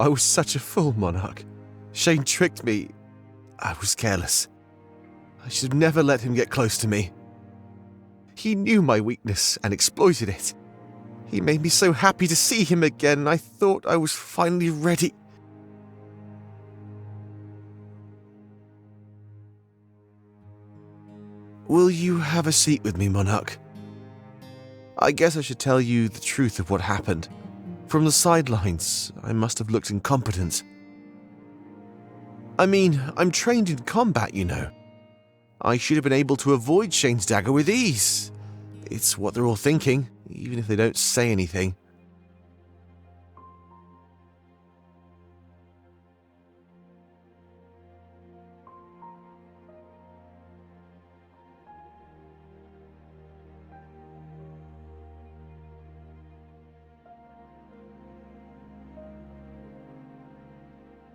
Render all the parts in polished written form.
I was such a fool, Monarch. Shane tricked me. I was careless. I should have never let him get close to me. He knew my weakness and exploited it. He made me so happy to see him again, I thought I was finally ready. Will you have a seat with me, Monarch? I guess I should tell you the truth of what happened. From the sidelines, I must have looked incompetent. I mean, I'm trained in combat, you know. I should have been able to avoid Shane's dagger with ease. It's what they're all thinking, even if they don't say anything.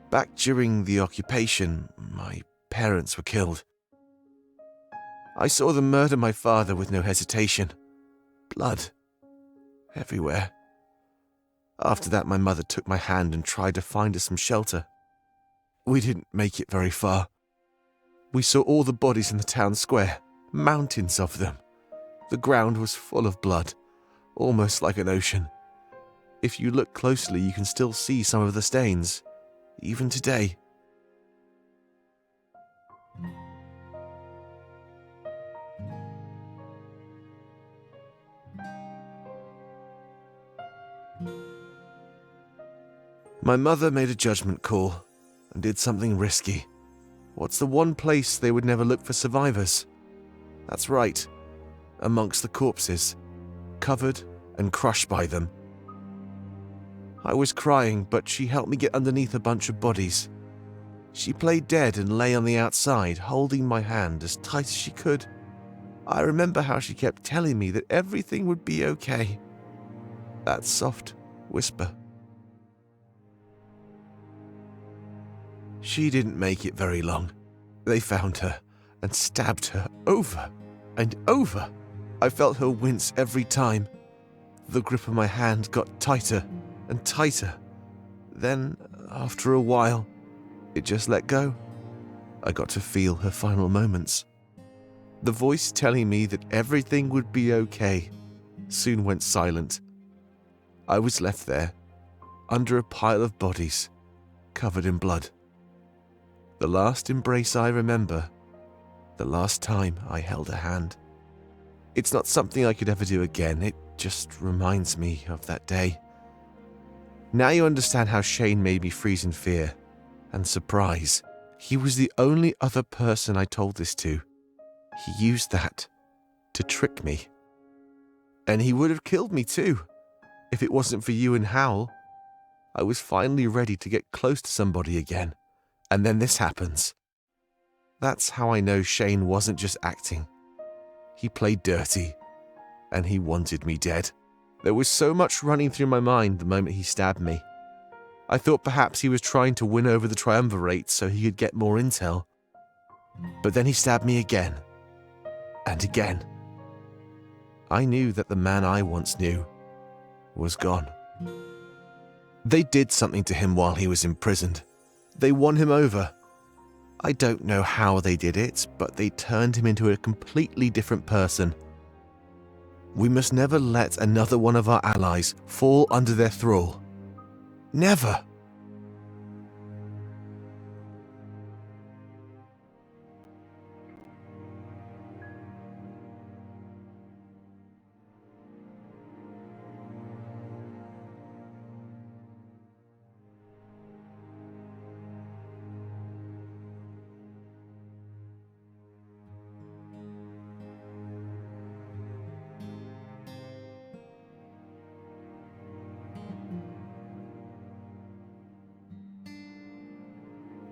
Back during the occupation, my parents were killed. I saw them murder my father with no hesitation. Blood. Everywhere. After that, my mother took my hand and tried to find us some shelter. We didn't make it very far. We saw all the bodies in the town square, mountains of them. The ground was full of blood, almost like an ocean. If you look closely, you can still see some of the stains. Even today. My mother made a judgment call and did something risky. What's the one place they would never look for survivors? That's right, amongst the corpses, covered and crushed by them. I was crying, but she helped me get underneath a bunch of bodies. She played dead and lay on the outside, holding my hand as tight as she could. I remember how she kept telling me that everything would be okay. That soft whisper. She didn't make it very long. They found her and stabbed her over and over. I felt her wince every time. The grip of my hand got tighter and tighter. Then, after a while, it just let go. I got to feel her final moments. The voice telling me that everything would be okay soon went silent. I was left there, under a pile of bodies, covered in blood. The last embrace I remember, the last time I held a hand. It's not something I could ever do again, it just reminds me of that day. Now you understand how Shane made me freeze in fear and surprise. He was the only other person I told this to. He used that to trick me. And he would have killed me too, if it wasn't for you and Hal. I was finally ready to get close to somebody again, and then this happens. That's how I know Shane wasn't just acting. He played dirty, and he wanted me dead. There was so much running through my mind the moment he stabbed me. I thought perhaps he was trying to win over the triumvirate so he could get more intel. But then he stabbed me again, and again. I knew that the man I once knew was gone. They did something to him while he was imprisoned. They won him over. I don't know how they did it, but they turned him into a completely different person. We must never let another one of our allies fall under their thrall. Never.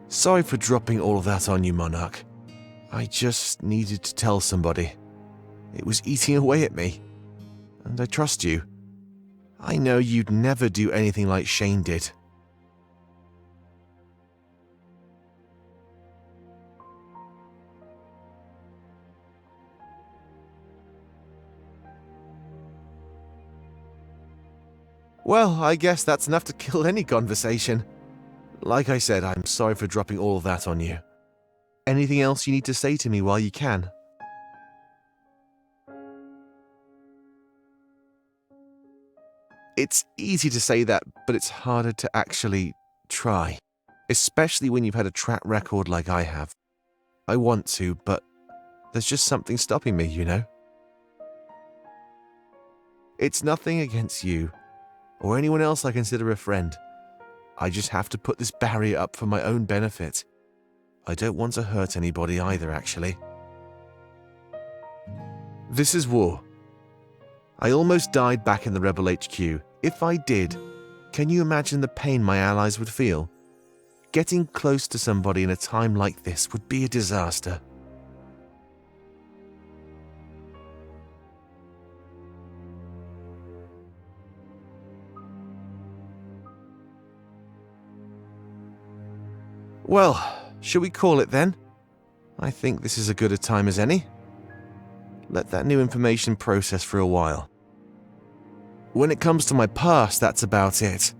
Sorry for dropping all of that on you, Monarch. I just needed to tell somebody. It was eating away at me. And I trust you. I know you'd never do anything like Shane did. Well, I guess that's enough to kill any conversation. Like I said, I'm sorry for dropping all of that on you. Anything else you need to say to me while you can? It's easy to say that, but it's harder to actually try. Especially when you've had a track record like I have. I want to, but there's just something stopping me, you know? It's nothing against you, or anyone else I consider a friend. I just have to put this barrier up for my own benefit. I don't want to hurt anybody either, actually. This is war. I almost died back in the Rebel HQ. If I did, can you imagine the pain my allies would feel? Getting close to somebody in a time like this would be a disaster. Well, shall we call it then? I think this is as good a time as any. Let that new information process for a while. When it comes to my past, that's about it.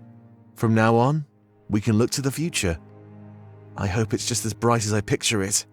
From now on, we can look to the future. I hope it's just as bright as I picture it.